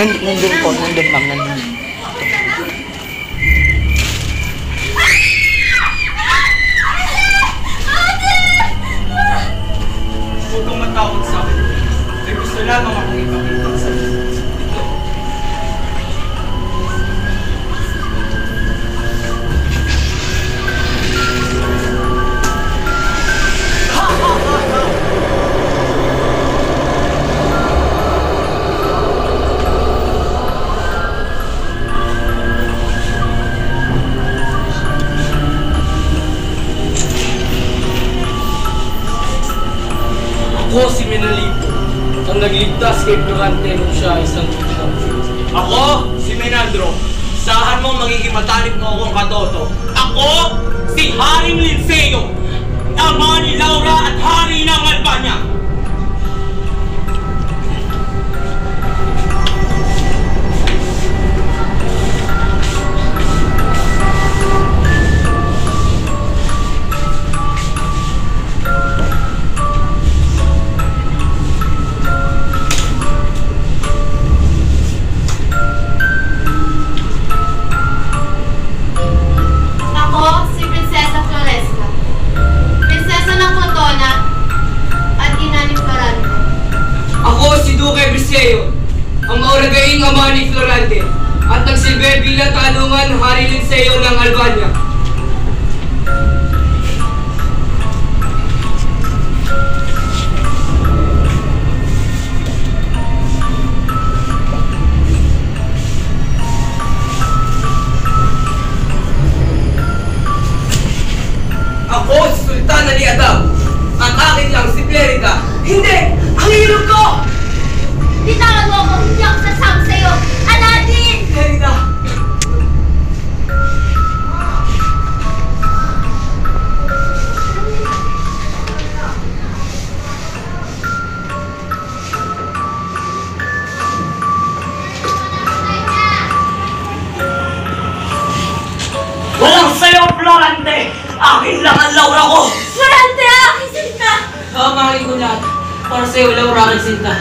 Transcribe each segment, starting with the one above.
Nandun po, nandun ma'am, nandun. Huwag kang matawag sa akin. May gusto lamang akong ipakita sa iyo. Ito. Ako si Menalipo, ang nagligtas kay Florante nung siya isang tutulong. Ako, si Menandro. Sahan mo magiging matanip mo akong katoto. Ako, si Haring Linceo, ama ni Laura at hari ng Albania. Ang mauragaing ama ni Florante at nagsilbi bilang tanungan Hari Linceo ng Albania. Ako si Sultana ni Adam. Ang akin lang si Clerica. Hindi! Ang hirap ko! Bitawan mo ako, hindi ako sasama sa'yo! Aladdin! Clerica! Walang sayo, Florante! Akin lang ang Laura ko! Florante, aking sinta! Kakamakin ko lahat para sa'yo, Laura aking sinta.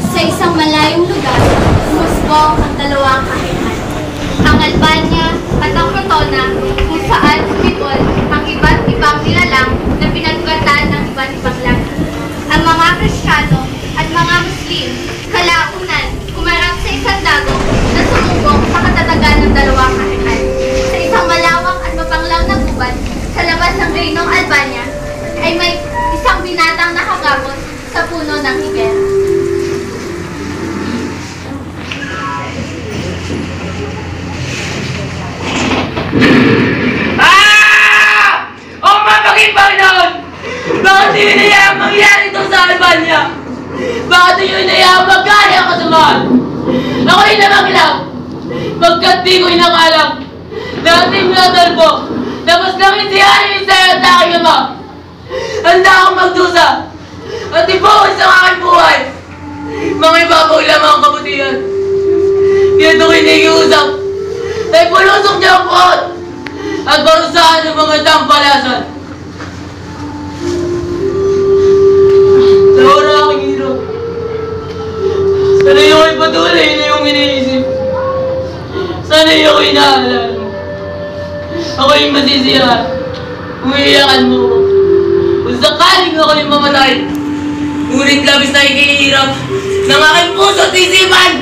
Sa isang malayong lugar, umusbong ang dalawang kahihan. Ang Albania at ang Crotona, kung saan umibol ang iba't ibang nilalang na pinagugatan ng iba't ibang lahi. Ang mga Kristiyano at mga Muslim, kalaunan, kumarap sa isang dagok na sumubok sa katatagan ng dalawang kahihan. Sa isang malawak at mapanglaw na gubat, sa labas ng Reynong Albania, ay may isang binatang nakagapos sa puno ng higera. O mapaging Panginoon! Bakit yun niyayang mangyari ito sa Albania? Bakit yun niyayang magkari ang kasamaan? Ako'y namanglaw! Pagkat di ko'y nakalam na ating Adolfo tapos langit si Hari Linceo at aking ama. Handa akong magdusa at ibuhos ang aking buhay. Mga ibabaw lamang ang kabutihan. Kaya ito kinikiusap ay pulusok niya ang puot at parusahan ng mga tampalasan. Laura, aking hero. Sana yung ipatuloy na yung iniisip. Sana yung inaalala. Ako yung masisiyahan. Kung iiyakan mo ko. Kung sakaling ako yung mamatay. Ngunit labis na ikinihirap ng aking puso at isipan.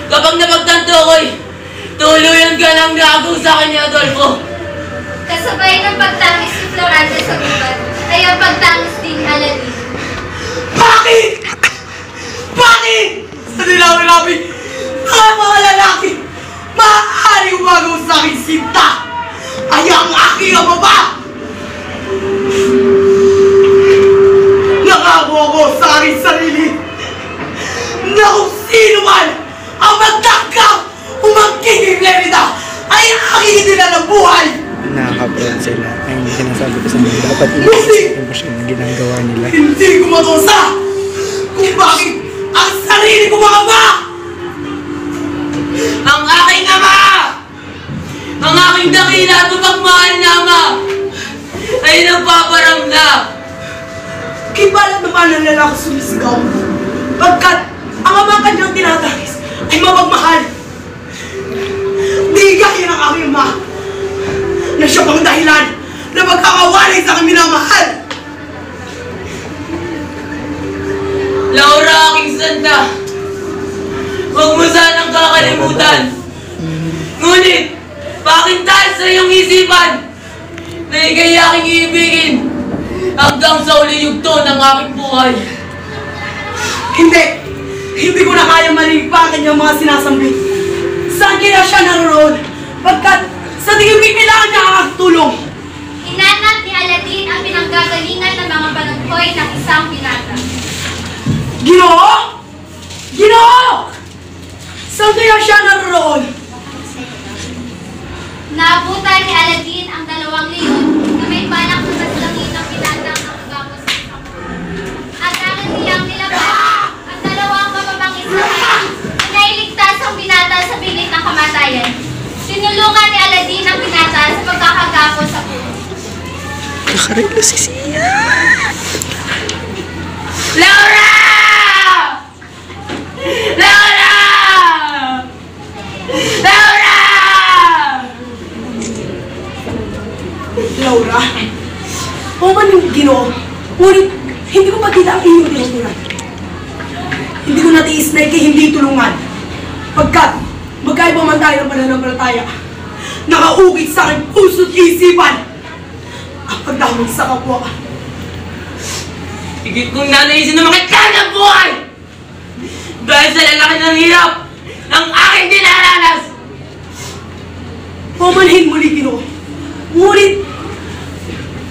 Kapag napagtanto ako'y tuluyan ka ng gagaw sa kanya, Adolfo. Kasabay ng pagtangis ni Florante sa gubat ay ang pagtangis din ni Aladdin. Bakit? Bakit? Sa nilawi-lawi, ang mga lalaki, maaari umagaw sa aking sinta ay ang aking amaba! Nangako ako sa aking sarili na kung sino man ang magtangkap o magiging Lerida ay aking dinala ng buhay! Nakaka-proud sila. Ay, hindi sinasabi ko sa mga dapat inisip yung ginagawa nila. Hindi ko matusa kung bakit ang sarili ko mga ama! Ang aking ama! Ang aking dakila at mapagmahal na ama ay nagpaparamdam. Kibalat naman ang lalaki sumisigaw pagkat ang ama kanyang tinatangis ay mapagmahal. Di gaya ng aking ama na siya pang dahilan na magkakawalay sa aking minamahal. Laura, aking santa, huwag mo sanang kakalimutan. Ngunit, pakintahan sa iyong isipan na ikay aking iibigin hanggang sa uli yugto ng aking buhay. Hindi ko na kaya marinig pa ang kanyang mga sinasambit. Saan kaya siya naroon? Pagkat sa tingin ko'y kailangan niya ang aking tulong. Hinanap ni Aladdin ang pinanggagalingan ng mga balanghoy ng isang binata. Ginoo! Ginoo! Saan kaya siya naroon? Naabutan ni Aladdin ang 2 leon na may balak na paslangin ng binatang nakagapos sa isang puno. At ang niyang nilabas ang 2 mababang Israel na nailigtas ang binata sa pilit ng kamatayan. Tinulungan ni Aladdin ang binata sa pagkakagapos sa puno. Nakareglo si Sia. Laura! Laura! Laura! Laura? O man yung Ginoo, ngunit hindi ko makita ang iyong tinutunan. Hindi ko natiis na ikay hindi tulungan. Pagkat magkaiba man tayo ng pananampalataya, nakaukit sa aking puso't isipan ang pagdamag sa kapwa. Higit kong nanaisin na makita ng buhay! Dahil sa lalaki ng hirap ng aking dinaranas! Pamanhin muli, Ginoo. Ngunit,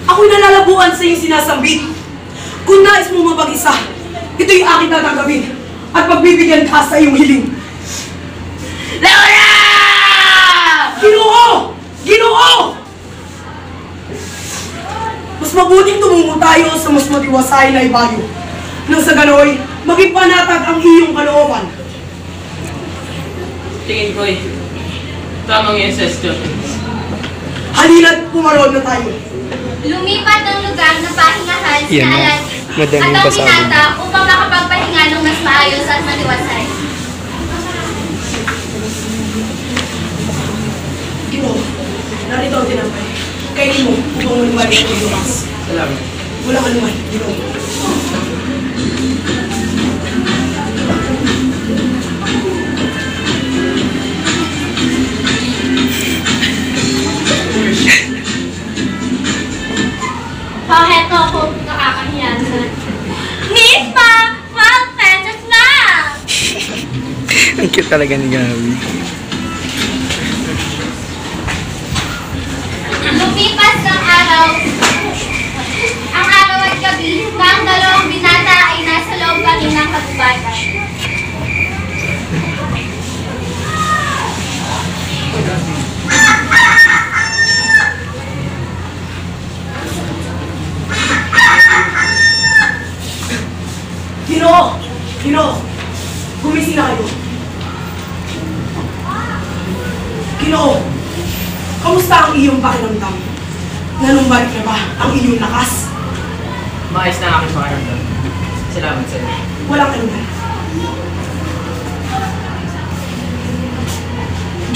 ako'y nalalabuan sa iyong sinasambit. Kung nais mo mapag-isa, ito'y aking tatanggapin at pagbibigyan ka sa iyong hiling. Laura! Ginoo! Ginoo! Mas mabuting tumungo tayo sa mas matiwasay na ibayo. Nang sa gano'y, maging panatag ang iyong kalooban. Tingin ko'y tamang yung ancestor. Halina't pumaroon na tayo. Lumipat ng lugar na pahingahan si Yan na. Aladdin at Madaming ang pasabog. binata upang makapagpahinga ng mas maayos at maliwasay. Ginoo, narito ang tinampay. Kainin mo upang lumalik ang lumas. Salamat. Wala ka naman, Ginoo. Heto ako nakakahiyasan. Miss pa! Wow, princess na! Ang cute talaga ni Gabi. Lumipas ng araw. Ang araw at gabi na ang 2 binata ay nasa loob pa rin ng kagubatan. Ginoo! Ginoo! Gumising na kayo. Ginoo! Kamusta ang iyong pakiramdam? Nanumbalik na ba ang iyong lakas? Maayos na ang aking pakiramdam. Salamat sa iyo. Walang anuman.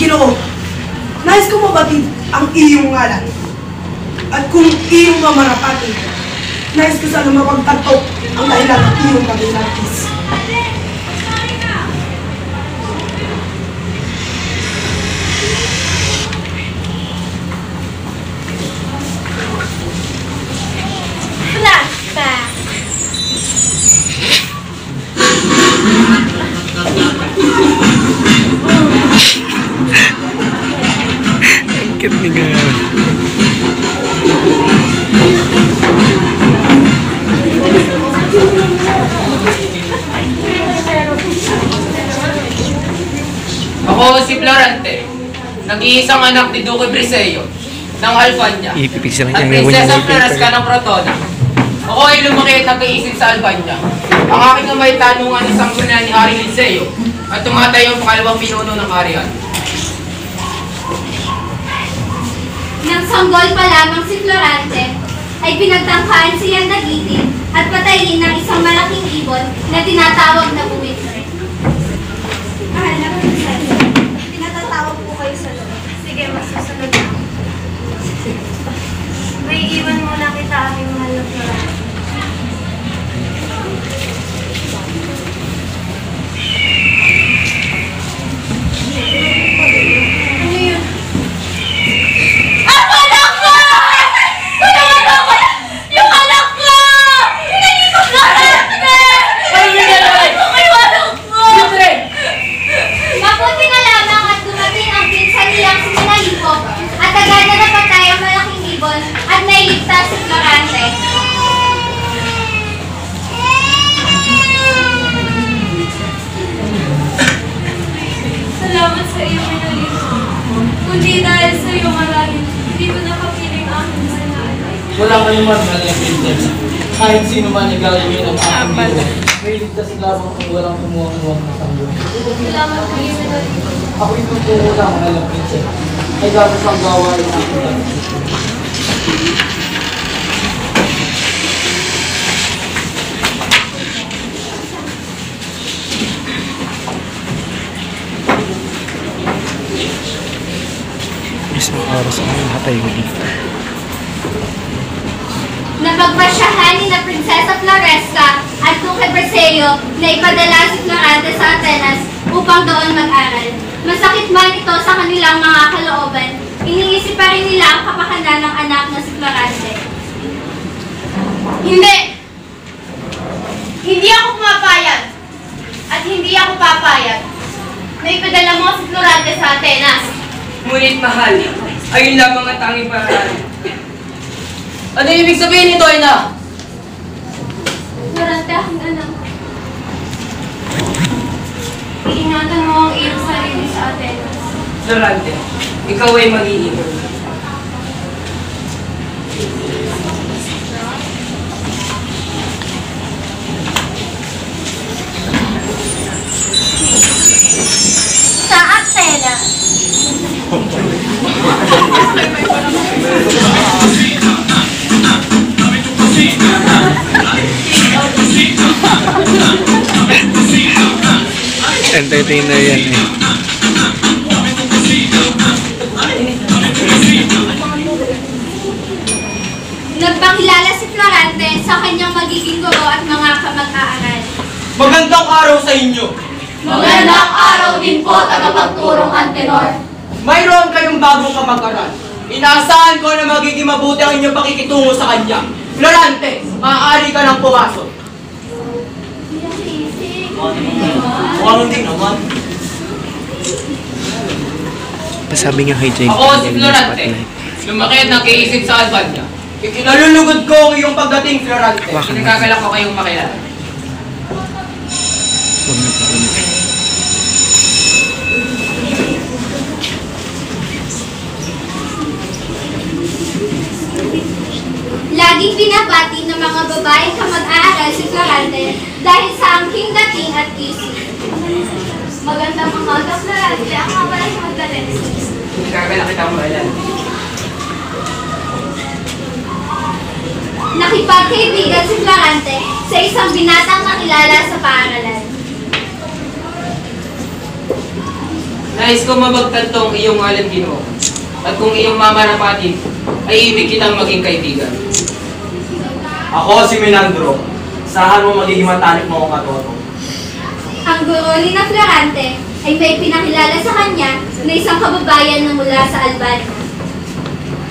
Ginoo! Nais ko mabatid ang iyong ngalan. At kung iyong mamarapatin, nais ko sana mapagtanto ang dahilan ng iyong paglalakis. Flashback! Ang cute ni Gabi. Ako si Florante, nag-iisang anak ni Duque Briseño ng Alfanya Ipipicture at niya ngayon Prinsesa yung Floresca paper. ng Protona. Ako ay lumaki at nag-iisip sa Albania. Ang aking may tanungan ng sanggunian ni Haring Liceo at tumatayo ang pangalawang pinuno ng Harian. Nang sanggol pa lamang si Florante, ay pinagtangkaan siya nagitin at patayin ng isang malaking ibon na tinatawag na bumitre. Tinatatawag po kayo sa loob. Sige, masusunod na. May iwan muna kita aming mahal na Florante. Ano yun? Ang anak ko! Yung anak ko! Yung anak ko! Hindi ko Florante! Ano yun yan? Yung anak ko! Libre! Mabuti na lamang at dumating ang pinsan niyang si Manalipo at agad na napatay ang malaking ibon at nailigtas si Florante. Salamat sa iyo, Manalipo. Kundi dahil sa iyo marahil, hindi ko nakapiling aking sanaan. Wala kayong mahal na prinsesa. Kahit sino man ay gagawin ang aking buhay. May ligtas lamang kung walang kumuha-muha na sanggol. Salamat sa iyo, Manalipo. Ako itutungo lang mahal na prinsesa. Ay dapat pang gawain ang aking buhay. Isang oras ang nakatayo dito. Napagpasyahan ni na Prinsesa Floresca at Duque Perseo na ipadala si Florante sa Atenas upang doon mag-aral. Masakit man ito sa kanilang mga kalooban, iniisip pa rin nila ang kapakanan ng anak na si Florante. Hindi! Hindi ako pumapayag. At hindi ako papayag na ipadala mo si Florante sa Atenas. Ngunit mahal, ayun lamang ang tanging paraan. Ano ibig sabihin nito, Ina? Florante, aking anak. Iingatan mo ang iyong sarili sa Atenas. Florante, ikaw ay mag-iingat. Sa Atenas. Entertainer yan eh. Nagpakilala si Florante sa kanyang magiging guro at mga kamag-aaral. Magandang araw sa inyo! Magandang araw din po, tagapagturong Antenor. Mayroon kayong bagong kamag-aral. Inaasahan ko na magiging mabuti ang inyong pakikitungo sa kanya. Florante, maaari ka nang pumasok. Mukhang hindi naman. Sabi nga kay Jake, Ako si Florante, lumaki at nag-iisip sa Albania. Ikinalulugod ko ang iyong pagdating, Florante. Pinagkagalak ko kayong makilala. Huwag na pa kami. Laging binabati ng mga babaeng kamag-aaral si Florante dahil sa angking dating at kisig. Magandang umaga, Florante. Ako nga pala si Magdalena. Pinagkagalak kita makilala. Nakipagkaibigan si Florante sa isang binatang nakilala sa paaralan. Nais ko mabagtantong iyong alam Ginoo. At kung iyong mamarapatin, ay ibig kitang maging kaibigan. Ako si Menandro. Sahan mo magiging matanik mo akong katoto. Ang guro ni na Florante ay may pinakilala sa kanya na isang kababayan na mula sa Albania.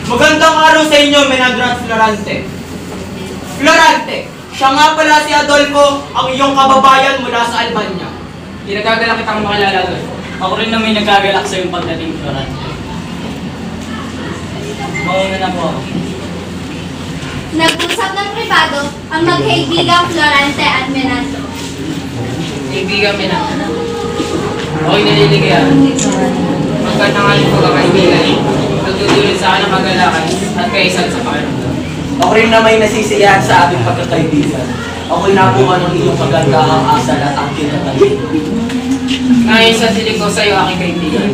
Magandang araw sa inyo, Menandro at Florante. Florante, siya nga pala si Adolfo, ang iyong kababayan mula sa Albania. Pinagkagalak kitang makilala doon. Ako rin na may nagagalak sa iyong pagdating, Florante. Mauna na po ako. Nag-usap ng pribado ang magkaibigang Florante at Menandro. Kaibigan mo na. Ako'y naliligayan. Magkatanghalin ko ka kaibigan. Nagtutulid sa akin ng magalakan at kaisag sa pakiramdam. Ako rin na may nasisiyahan sa ating pagkakaibigan. Ako'y nabuka ng iyong kagandahang asal at ang kinatali. Ngayon sa silig ko sa'yo, aking kaibigan.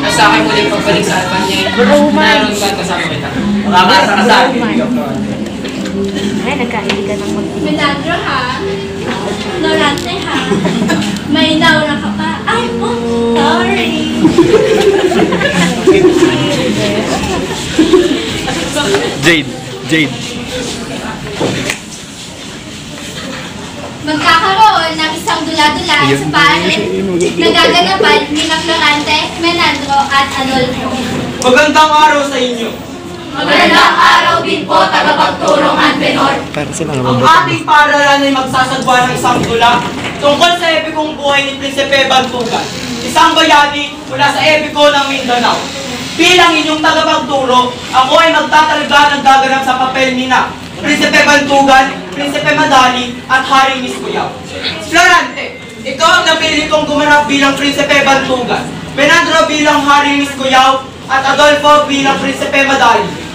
Nasa akin muling pagbalik sa Albania. Mayroon ba at kasama kita? Makakasa ka sa akin, Bigyan Florante. Ay, nagkahiligan ng mag Milagro ha? Florante ha? May naura ka pa? Ay, oh, sorry. Jade. Magkakaroon ng isang dula-dulaan sa paanit nagaganapan ni Florante, Menandro at Adolfo. Magandang araw sa inyo. Magandang araw din po, tagapagtulong Antenor. Para silang Ang robot. ating paaralan ay magsasagwa ng isang tula tungkol sa epikong buhay ni Prinsipe Bantugan, isang bayani mula sa epiko ng Mindanao. Bilang inyong tagapagturo, ako ay magtatalaga ng gaganap sa papel ni na Prinsipe Bantugan, Prinsipe Madali, at Haring Niskuyaw. Florante, ikaw ang napili kong gumanap bilang Prinsipe Bantugan, Menandro bilang Haring Niskuyaw, at Adolfo bilang Prinsipe Madali.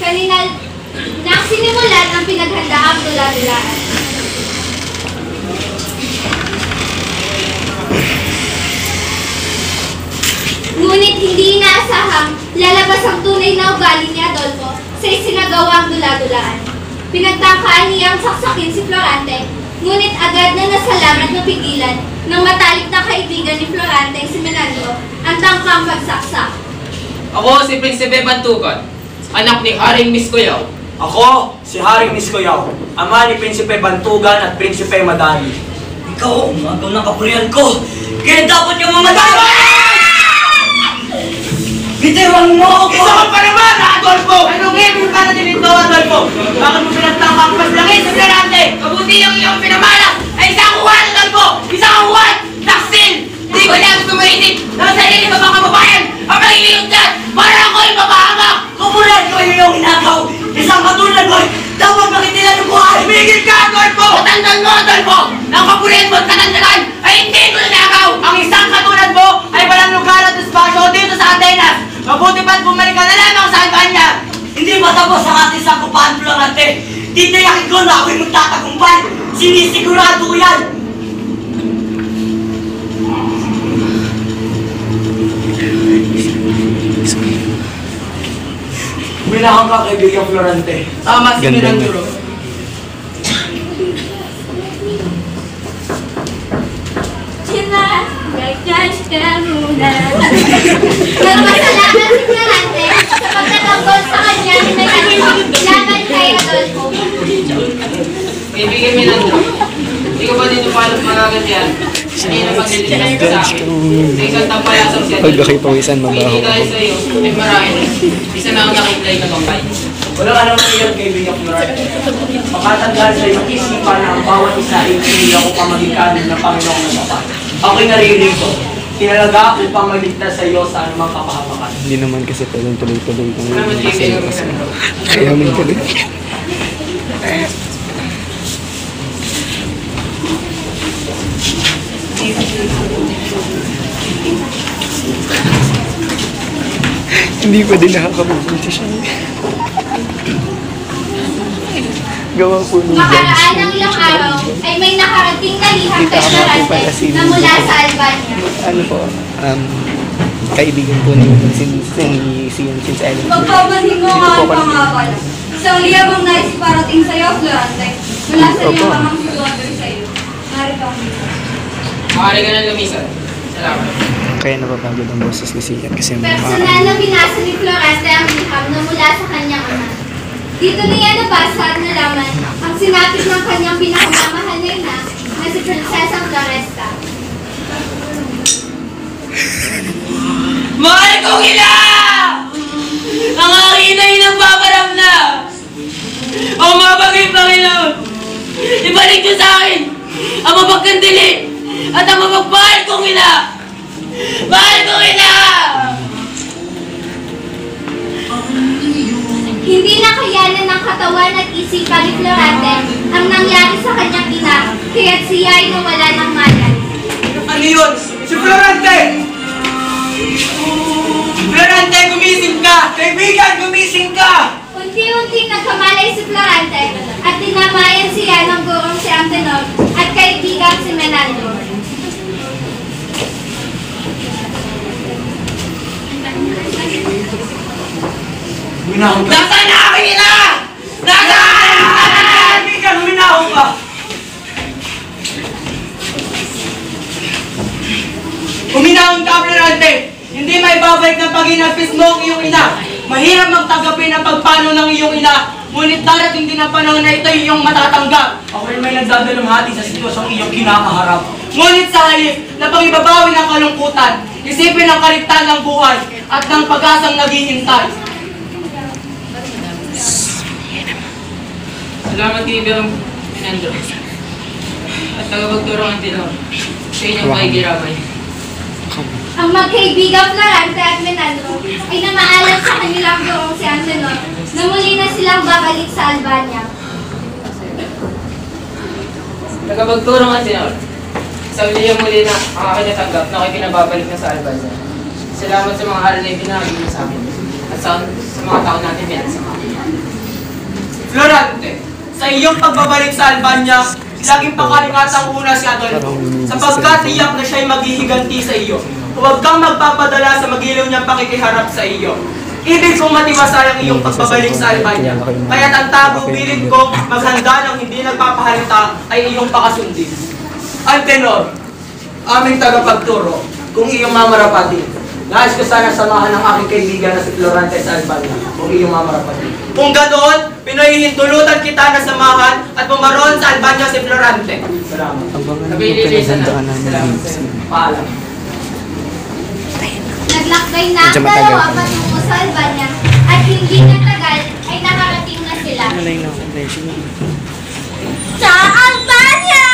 Kanina nang sinimulan ang pinaghandaang dula-dulaan. Ngunit hindi inaasahang lalabas ang tunay na ugali ni Adolfo sa isinagawang dula-dulaan. Pinagtangkaan niyang saksakin si Florante, ngunit agad na nasalang at napigilan ng matalik na kaibigan ni Florante si Menandro ang tangkang pagsaksak. Ako si Prinsipe Bantugan, anak ni Haring Niskuyaw. Ako, si Haring Niskuyaw, ama ni Prinsipe Bantugan at Prinsipe Madali. Ikaw, umagaw ng kapurihan ko, kaya dapat yung mamatay! Bitiwan mo ako! Isa ka pa naman, Adolfo! Anong ibig ka na din ito, Adolfo? Bakit mo pinagtangkang paslangin sa Florante? Kabuti ang iyong pinamalas ay isang huwan, Adolfo! Isang huwan! Taksil! Hindi ko na gusto mainit na sarili pa mga kababayan ang nangingiyot dyan para ako'y mapahamak! Kapurihan ko yung inakaw! Isang katulad mo, dapat makitilan yung buhay! Tumigil ka, Adolfo! Matandaan mo, Adolfo! Ang kapurihan mo at katandagan ay hindi ko nanakaw! Ang isang katulad mo ay walang lugar at espasyo dito sa Atenas! Mabuti pa't bumalik ka na lamang sa Albania! Hindi matapos ang ating sakupahan, Florante! Titayakin ko na ako'y magtatagumpay! Sinisigurado ko yan! Minahang ka, kaibigan Florante. Tama si Ganda Menandro. Sila, gagas ka muna. Nagpasalamat si Florante sa pagtatanggol sa kanya ni Menandro laban kay Adolfo. Kaibigan Menandro, hindi ko ba dito paano magagantihan? Hindi na maglilikas ka sa akin. Sa isang tampalasang siya. Pag kakipawisan, mabaho Hindi dahil ako. sa iyo, ay marahil. Isa na ang nakiklay ka kampay. Walang alam na iyan, kaibigan Florante. Makatandaan sa iyong isipan na ang bawat isa ay pinili ako pamagikanin ng Panginoong Natapat. Ako'y naririnig. Tinalaga upang maligtas sa iyo sa anumang kapahamakan. Hindi naman kasi pwedeng tuloy-tuloy kung Salamat kaibigan Menandro. kaya mo tuloy. Hindi pa din nakakabubunti siya. Gawa po ni Makaraan ng ilang araw ay may nakarating na liham kay Florante na mula sa Albania. Ano po, kaibigan po ni since Ellen. Magpapansin mo nga ang pangakal. Isang liyabang nais parating sa'yo, Florante. Mula sa Opo. iyong amang sulover sa'yo. Narito ang Maaari ka ng lumisan. Salamat. Kaya napapagod ang boses ni Sian kasi Personal na binasa ni Florante ang liham na mula sa kanyang ama. Dito niya nabasa at nalaman ang sinapit ng kanyang pinakamamahal na ina na si Prinsesang Floresta. Mahal kong ina! Ang aking ina'y nagpaparam na! Ang mabagay Panginoon! Ibalik niyo sa akin ang mapagkandili at ang mapagmahal kong ina! Mahal kong ina! Hindi nakayanan ng katawan at isipan ni Florante ang nangyari sa kanyang ina, kaya't siya ay nawala ng malay. Ano yun? Si Florante! Kaibigan, gumising ka! Unti-unti nagkamalay si Florante at tinamayan siya ng gurong si Antenor at kaibigan si Menandro. Nasaan na aking ina? Nasaan? Kaibigan, huminahon ka! Huminahon ka, Florante! Hindi may babalik ng paginapis mo ang iyong ina. Mahirap magtagapin ang pagpano ng iyong ina. Ngunit darating din ang panahon na ito iyong matatanggap. Ako rin may nagdadalamhati sa sitwasyong iyong kinakaharap. Ngunit sa halip na pangibabawi ng kalungkutan, isipin ang kaligtan ng buhay at ng pag-asang naghihintay. Salamat kaibigang Menandro. At tagapagturo ang Antenor sa inyong pakikiramay. Ang magkaibigang Florante at Menandro ay namaalat sa kanilang gurong si Antenor na muli na silang babalik sa Albania. Tagapagturo ang Antenor. Sa uliyang muli na ang aking natanggap na ako'y pinababalik na sa Albania. Salamat sa mga aral na ibinahagi mo sa akin at sa mga tao natin pinasama. Florante, sa iyong pagbabalik sa Albania, laging pakalingatang una si Adolfo, sapagkat iyak na siya'y maghihiganti sa iyo. Huwag kang magpapadala sa magiliw niyang pakikiharap sa iyo. Ibig kong matiwasay ang iyong pagbabalik sa Albania. Kaya't ang tagubilin ko maghanda ng hindi nagpapahalita ay iyong pakasundin. Antenor, aming tagapagturo, kung iyong mamarapati, nais ko sana samahan ang aking kaibigan na si Florante sa Albania, kung iyong mamarapati. Kung ganoon, pinahihintulutan kita na samahan at pumaroon sa Albania si Florante. Salamat. Salamat. Paalam. Naglakbay na ang dalawa patungo sa Albania at hindi nagtagal ay nakarating na sila sa Albania!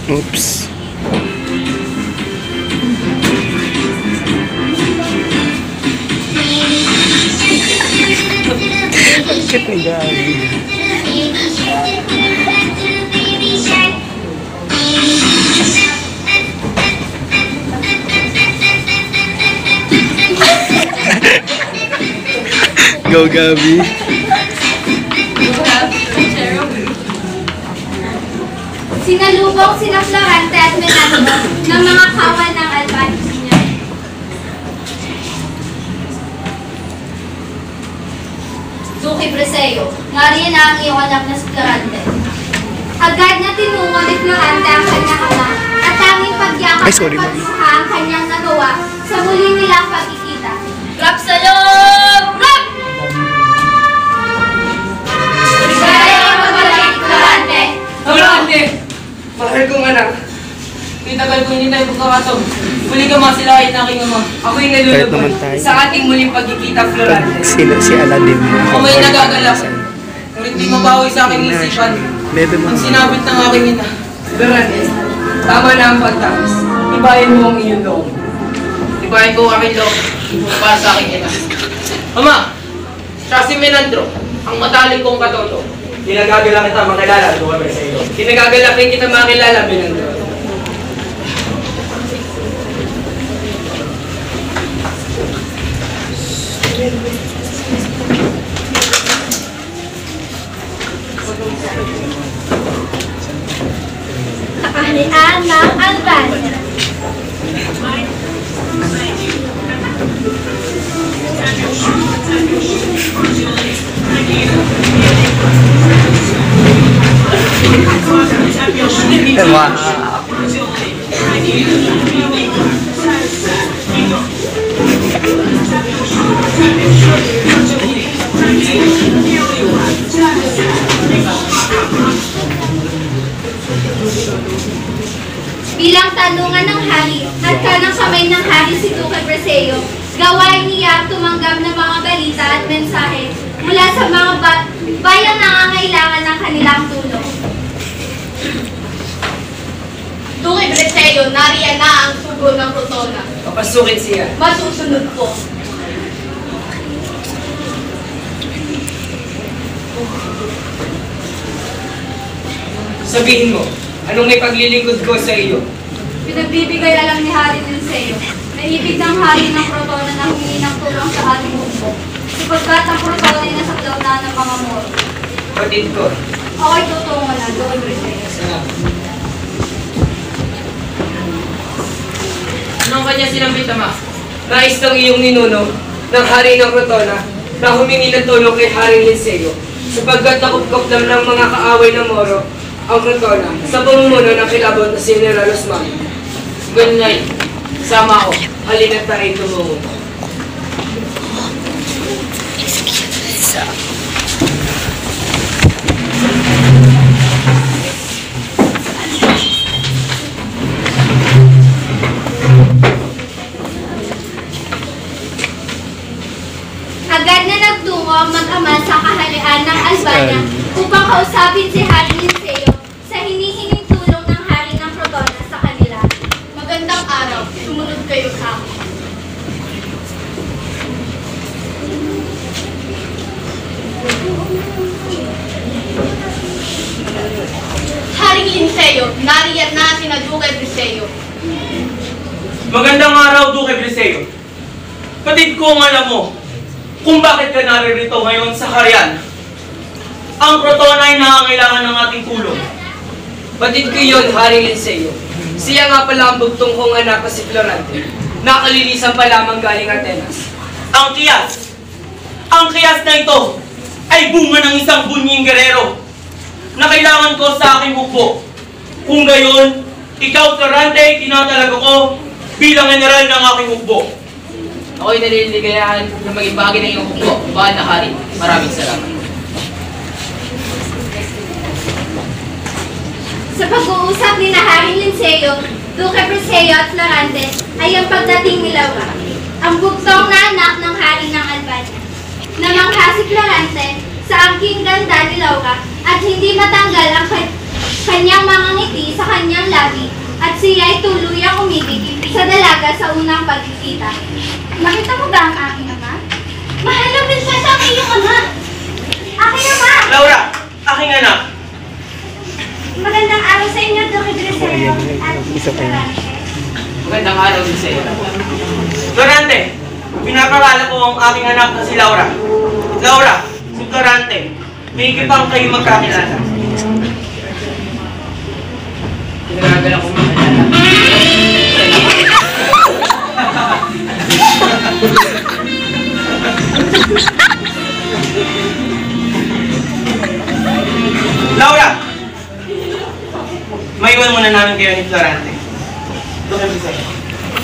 Oops. Bakit ni Gabi? Go Gabi. Sinalubong sina Florante at Menandro ng mga kawan ng Albania. Duque Preseo, nariyan na ang iyong anak na si Florante. Agad na tinungo ni Florante ang kanyang ama at tanging pagyakap Ay, at sorry, ma'am. pagsuha ang kanyang nagawa sa muli nilang pagkikita. Rap sa loob! Rap! Kaya ang magbalik, Florante. Florante! Mahal kong anak. Pitagal ko hindi tayo pagkakataon. Muli ka masilahin ng aking ama. Ako'y Kahit nalulubog naman tayo. sa ating muling pagkikita, Florante. Si Aladdin. Ako may nagagalak. Ngunit di mabawi sa aking isipan ang sinabit ng aking ina. Florante, tama na ang pagtakas. Ibayan mo ang iyong loob. Ibayan ko ang aking loob para sa aking ina. Ama, siya si Menandro, ang mataling kong katotoo. Tinagagala kita makilala, Duque Preseo. Kinagagalakin kita makilala, Menandro. Kaharian ng Albania. Bilang tanungan ng hari at kanang kamay ng hari si Duque Preseo, gawain niya tumanggap ng mga balita at mensahe mula sa mga bayang nangangailangan ng kanilang tulong. Duque Preseo, nariyan na ang sugo ng Crotona. Papasukin siya. Masusunod po. Sabihin mo, anong may paglilingkod ko sa iyo? Pinagbibigay alam ni Hari Linceo na ibig ng hari ng Crotona na humingi ng tulong sa ating hukbo, sapagkat ang Crotona ay nasakdaw na ng mga Moro. Patid ko. Ako'y tutungo na, Duke Briseño. Anong kanya sinambit, Ama? Nais ng iyong ninuno ng hari ng Crotona na humingi ng tulong kay Haring Linceo sapagkat nakupkop ng mga kaaway ng Moro ang Crotona sa pamumuno ng kilabot na si General Osman. Ganun ay, sama ko, halina't tayo tumungo. Agad na nagtungo ang mag-ama sa kaharian ng Albania upang kausapin si Hari Linceo sa hinihinging tulong ng hari ng Crotona sa kanila. Magandang araw, sumunod kayo sa akin. Haring Linceo, nariyan na si Duque Briseño. Magandang araw, Duque Briseño. Patid ko ang alam mo kung bakit ka naririto ngayon sa Harian. Ang Crotona ay nangangailangan ng ating tulong. Batid ko yun, Haring Linceo. Siya nga pala ang bugtong kong anak na si Florante. Nakalilisan pa lamang galing Atenas. Ang kiyas na ito ay bunga ng isang bunying gerero na kailangan ko sa aking hukbo. Kung gayon, ikaw, Florante, tinatalaga ko bilang general ng aking hukbo. Ako'y naliligayahan na maging bahagi ng iyong hukbo, Mahal na Hari. Maraming salamat. Sa pag-uusap ni na Haring Linceo, Duque Briseño at Florante ay ang pagdating ni Laura, ang bugtong na anak ng hari ng Albania. Namangha si Florante sa angking ganda ni Laura at hindi matanggal ang kanyang mga ngiti sa kanyang labi at siya ay tuluyang umibig sa dalaga sa unang pagkikita. Nakita mo ba ang aking ama? Mahal na prinsesa ang iyong ama! Aking ama! Laura, aking anak. Magandang araw sa inyo, Duque Briseño at Florante. Magandang araw din sa iyo. Florante, pinapakala ko ang aking anak na si Laura. Laura, si Florante, may ikipang kayo magkakilala. Pinagagal ako makilala. Laura! Maiwan muna namin kayo ni Florante. Duque Briseño.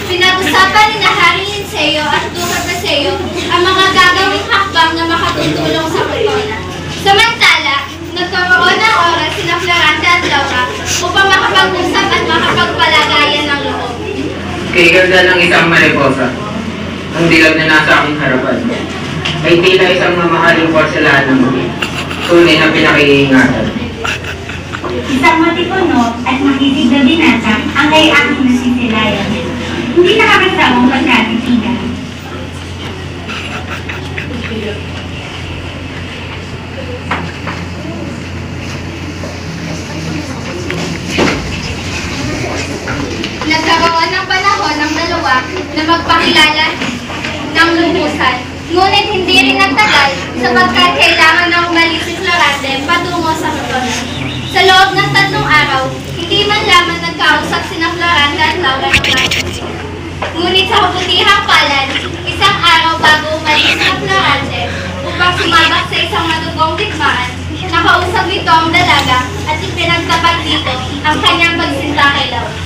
Pinag-usapan ni na Haring Linceo at Duque Briseño ang mga gagawing hakbang na makatutulong sa Crotona. Samantala, nagkaroon ng oras sina Florante at Laura upang makapag-usap at makapagpalagayan ng loob. Kay ganda ng isang mariposa, ang dilag na nasa aking harapan, ay tila isang mamahaling porselanang tunay na pinakiingatan. Isang matipuno at makitig na binata ang kay aking nasisilayan. Hindi nakakasawang pagkatitigan. Nagkaroon ng panahon ng dalawa na magpakilala ng lumusan. Ngunit hindi rin nagtagal sapagkat kailangan na umalis si Florante patungo sa Crotona. Sa loob ng 3 araw, hindi man lamang nagkausap sina Florante at Laura ng mabuti. Ngunit sa kabutihang palad, isang araw bago umalis na Florante upang sumabak sa isang madugong digmaan, nakausap nito ang dalaga at ipinagtapat dito ang kanyang pagsinta kay Laura.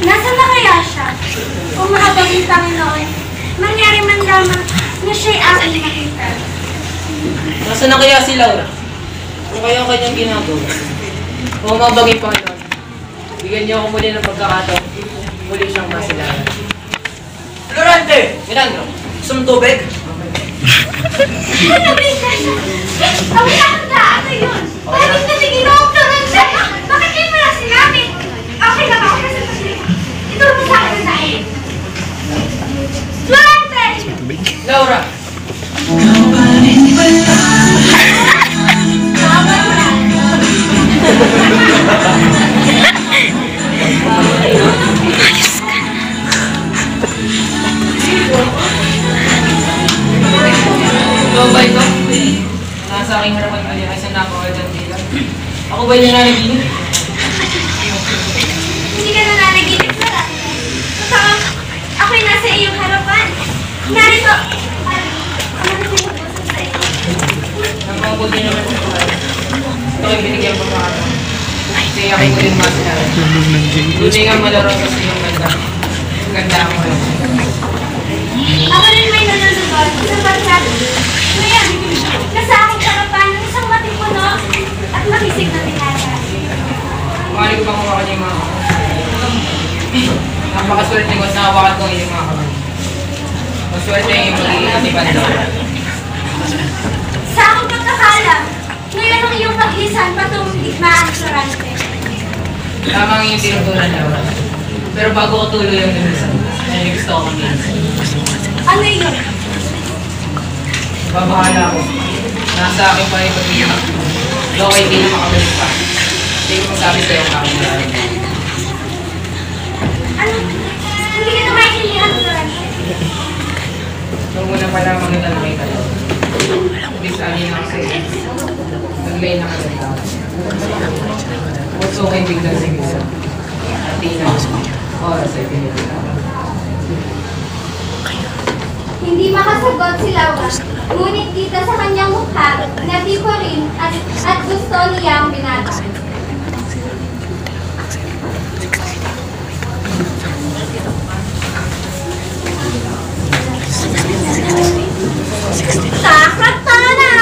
Nasaan na kaya siya? Kung mahabagin Panginoon, mangyari man lamang na siya'y aking makita. Nasaan na kaya si Laura? Ano kaya ang kanyang ginagawa? Kung mabagay pa noon, bigyan niyo ako muli ng pagkakataon. Muli siyang masilayan. Florante! Milagro! Gusto mong tubig? Ano, prinsesa? Ang nakanda, ano yun? Bakit na si Ginoong Florante? Bakit kayo wala sinabi? Okay lang ako kasi ituro mo sa akin na dahil. Florante! Laura! ba yung nanaginip? Hindi ka nananaginip na lang. Totoo, ako'y nasa iyong harapan. Narito, ano na pinag-usap sa iyo? Nagmabuti naman sa mga. Ito ay binigyan ko mga ano. Kasi ako'y ko din masinabi. Buti nga malaro sa sinyong ganda. Ganda ako. Ako rin may nalulugod sapagkat ngayon, nasa aking harapan ng isang matipuno at makisig na binata. Mahali ko bang hawakan niya yung mga napakaswerte ko na hawakan ko yung mga kamay. Maswerte yung magiging atipan daw. Sa aking pagkakalam, ngayon ang iyong pag-isan patungong digmaan, Florante. Lamang yung tinutunan daw. Pero bago ko tuloy yung lumisan, ay gusto ko kong minsan. Ano yun? Babahala ako. Nasa akin pa rin pag-iyak. Doon kayo hindi na makabalik pa. Hindi ko masabi sa'yo ang aking nararamdaman. Ano? Hindi ka na maintindihan, Florante. Nung una pa lamang na nakita ko. Hindi sa alin ako sa'yo. Naglay na kaganda. Puso kayo biglang sigisa. At di na oras ay pinipila. Hindi makasagot si Laura, ngunit kita sa kanyang mukha na tipo rin at gusto niya ang binata. Sakratana!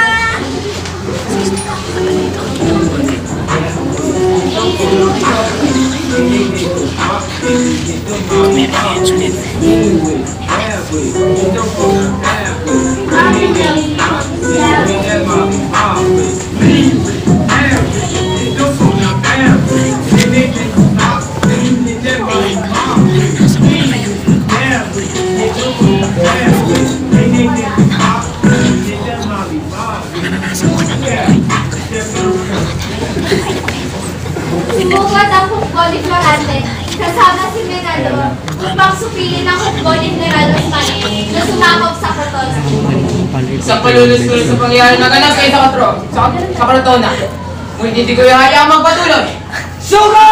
Sumugat ang hukbo ni Florante kasama si Menador upang supilin ang hukbo ni General Osmani na sumakop sa Crotona. Isang palulus-tulus sa pangyayari na ganap kayo sa Crotona. Ngunit hindi ko yung hayaang magpatuloy. Suga!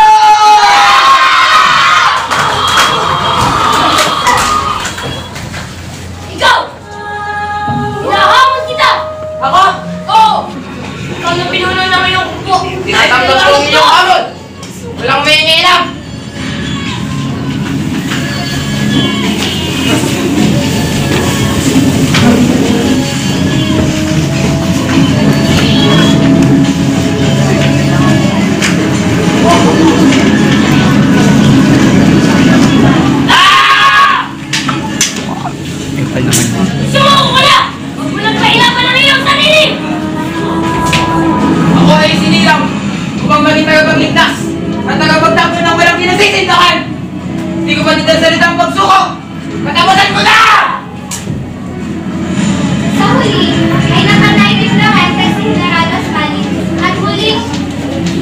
Ikaw! Hinahamon kita! Ako? Oo! Ikaw na pinuno naman yung hukbo! Tinatanggap ko ang inyong hamon! Walang may iniilam! Sumuko ka na! Huwag mo nang kailangan ng iyong sarili! Ako ay sinilang upang maging tagapagligtas at tagapagtapon ng walang pinasisintakan! Hindi ko pa dito salitang pagsuko! Patapusan ko na! Sa huli, ay nakanay ni Florante si General Osmani at muling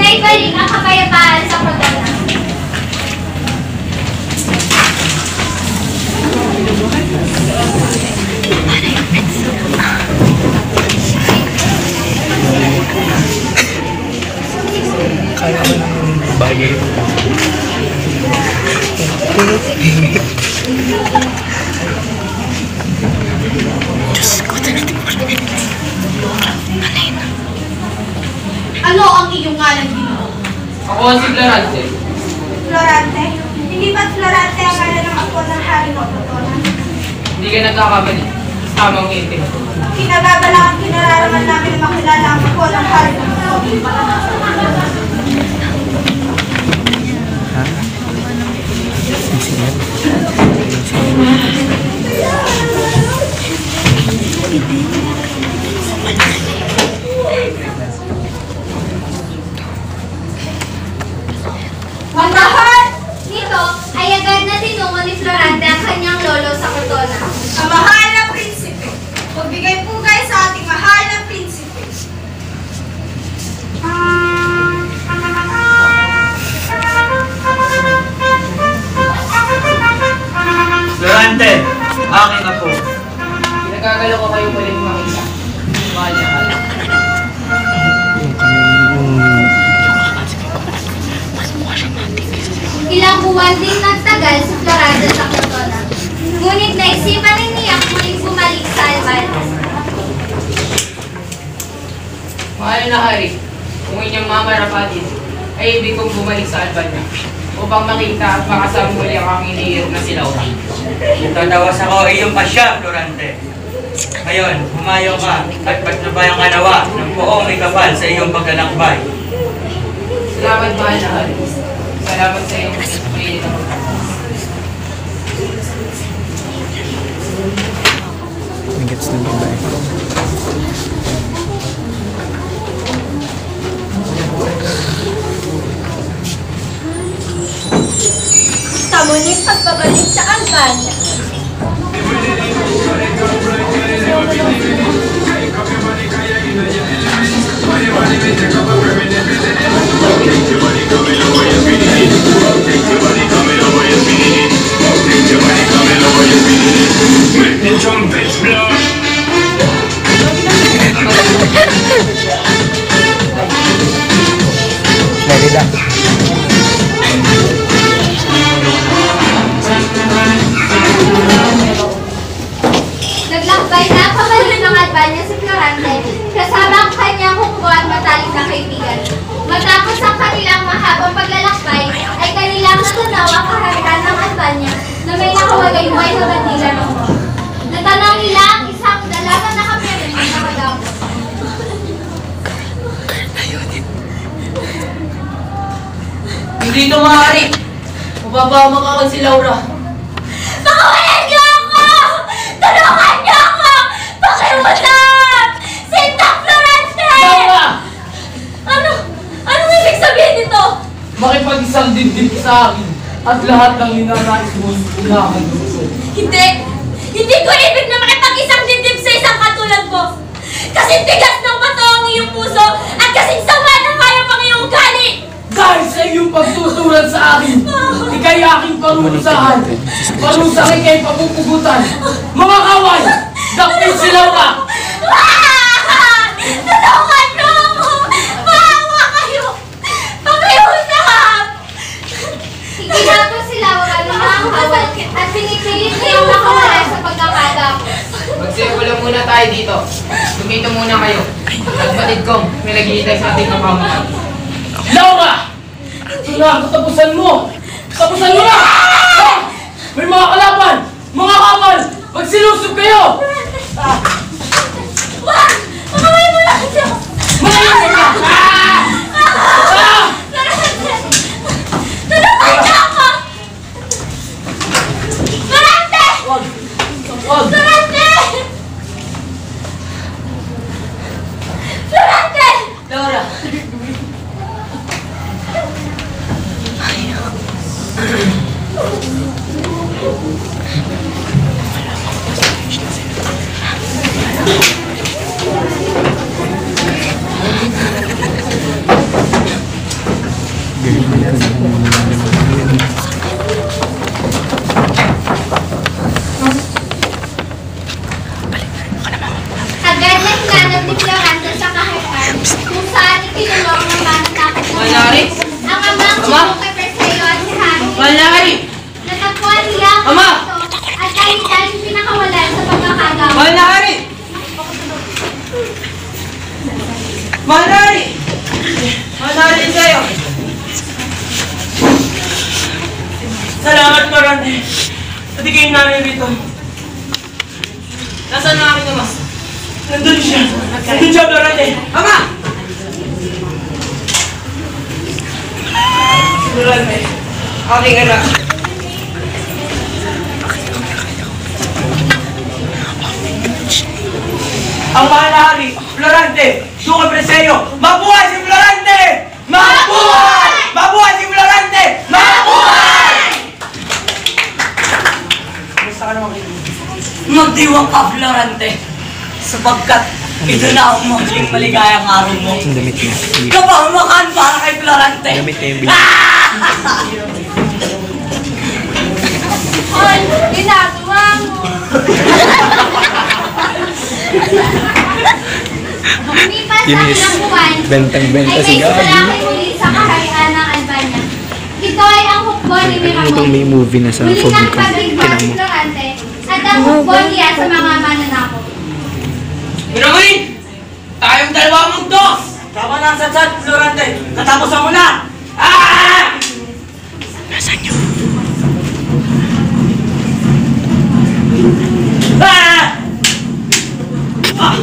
naibalik ang kapayapaan sa Crotona. Kaya mo ng bagay. Ano ang iyong ngalan, Ginoo? Ako ang si Florante. Florante? Hindi ba't Florante ang ngalan ng apo ng hari ng Crotona? Hindi ka nagkakamali. Tamang itin. Kinagagalangan kinararaman namin na makilala ang apo ng hari ng Crotona. Magdahal! Nito ay agad na tinungo ni Florante ang kanyang lolo sa Crotona. Ang mahal na prinsipe, magbigay po kayo sa ating mahal na prinsipe. buwan din nagtagal si Florante sa Crotona. Ngunit naisipan ni Niak muling bumalik sa Albania. Mahal na hari, kung inyong mamarapatin, ay ibig kong bumalik sa Albania upang makita at makasama muli ang aking iniirap na si Laura. Tatawas ako iyong pasya, Florante. Ngayon, humayo ka at patnubayan ka nawa ng poong may kapal sa iyong paglalakbay. Salamat mahal na hari. Salamat sa iyong pilit na Gets na babae. Sa muling pagbabalik sa Albania. Merida. Naglakbay na pabalik ng Albania si Florante kasama ang kanyang hukbo at matalik na kaibigan. Matapos ang kanilang mahabang paglalakbay, ay kanilang natanaw ang kaharian ng Albania na may nakawagayway na bandila ng mo. Natanaw nila ang isang dalaman na kamyanin ng nakadapos. Hindi ito maaari. Mababamak ako si Laura. Pakawalan niyo ako! Tulungan niyo ako! Pakiusap! Sintang Florante! Laura! Anong ibig sabihin nito? Makipag-isang dibdib sa akin at lahat ng ninanais mo ilakan mo. Hindi! Hindi ko ibig na makipag-isang dibdib sa isang katulad mo! Kasing tigas ng bato ang iyong puso at kasing sama ng hayop ang iyong ugali! Dahil sa iyong pagtuturan sa akin, ikay aking parusahan. Parusa ikay papupugutan. Mga kaway, dakpin si Laura! Tulungan niyo ako! Maawa kayo! Pakiusap! Ikinapos si Laura ng mga hawal at pinipilit niyang makawala sa pagkakadapos. Magsimula muna tayo dito. Tumito muna kayo. Nagbatid kong may naghihintay sa ating kapamukan. Laura! Ito na, katapusan mo! Tapusan mo na! Ha? May mga kalaban! Mga kapal! Magsilusob kayo! Wag! Pakaway mo lang siya! Malayo ka! Tulungan niyo ako! Florante! Wag! Wag! Florante! Florante! Laura! Agad na hinanap ni Florante sa kaharian kung saan ikinulong ng manatapos ng Manari? ang amang sumong kay Perseo at si Harry. Manari! Natagpuan nila ang Ama! ito at kahit pinakawalan sa pagkakagawa. Manari! Manari! Manari sa'yo! Salamat, Florante. Pati kayo namin rito. Nasaan ang aking ama? Nandun siya. Nandun siya, Florante. Ama! Florante, aking anak. Ang mahal na hari, Florante, Duque Preseo, mabuhay si Florante! Mabuhay! Mabuhay si Florante! Mabuhay! Basta ka naman kayo. Magdiwang ka, Florante, sapagkat ito na ang maging maligayang araw mo. Ang damit niya. Kapahamakan para kay Florante. Damit niya yung Ay, ginagawa mo! Lumipas Yun ang is ilang buwan, bentang-benta ay si may Gabi. sulaki muli sa kaharian ng Albania. Ito ay ang hukbo hukbo ni Ano bang Miramon. may movie na sa Muli phobia nang ko? pagligwa Tinan si mo. Florante at ang hukbo niya sa mga mananakop. Miramon! Tayong dalawa mong dos! Tama na ang satsat, Florante! Katapusan mo na! Ah! Nasaan yun? Ah! Ah!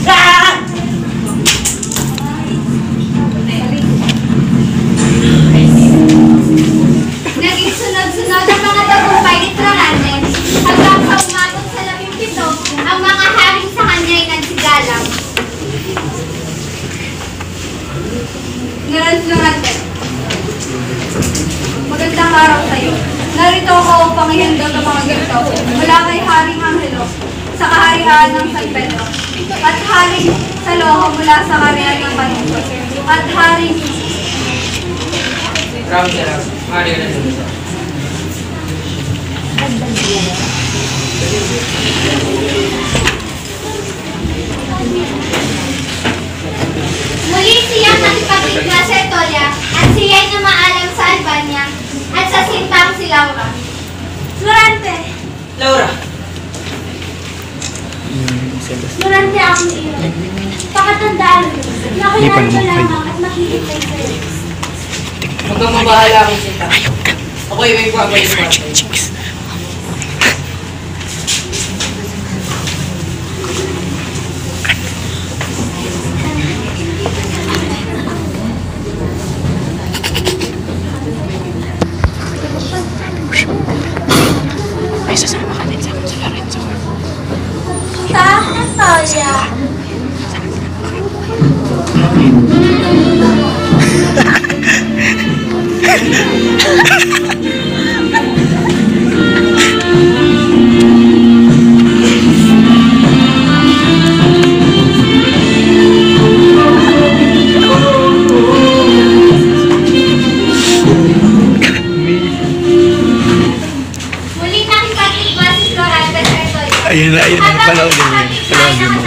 Ah! Naging sunod-sunod ang mga tagumpay ni Florante hanggang sa umabot sa 17 ang mga haring sa kanya ay nagsigalang. Ngayon, Florante. Magandang araw sa'yo. Narito ako upang ihandog ang mga ganito mula kay Haring Angelo sa kaharian ng San Pedro at Haring Saloho mula sa kaharian ng Banusos at Haring Maraming salamat. Maraming salamat. Muli siyang nakipagligwa sa Etolia at siya'y namaalam sa Albania at sa sintang si Laura. Florante! Laura! Florante akong iyo. Pakatandaan mo, Hindi pa nakilala ko naman kayo. lamang at makikitay sa'yo. Huwag kang mabahala akong sinta. Ako'y may babalik pa Virgin sa'yo. chicks. May sasama ka din sa akin sa Lorenzo. Sa Etolia. Muli nakipagligwa si Florante sa Etolia. Ayun na, panahon din yan. Panahon din mo.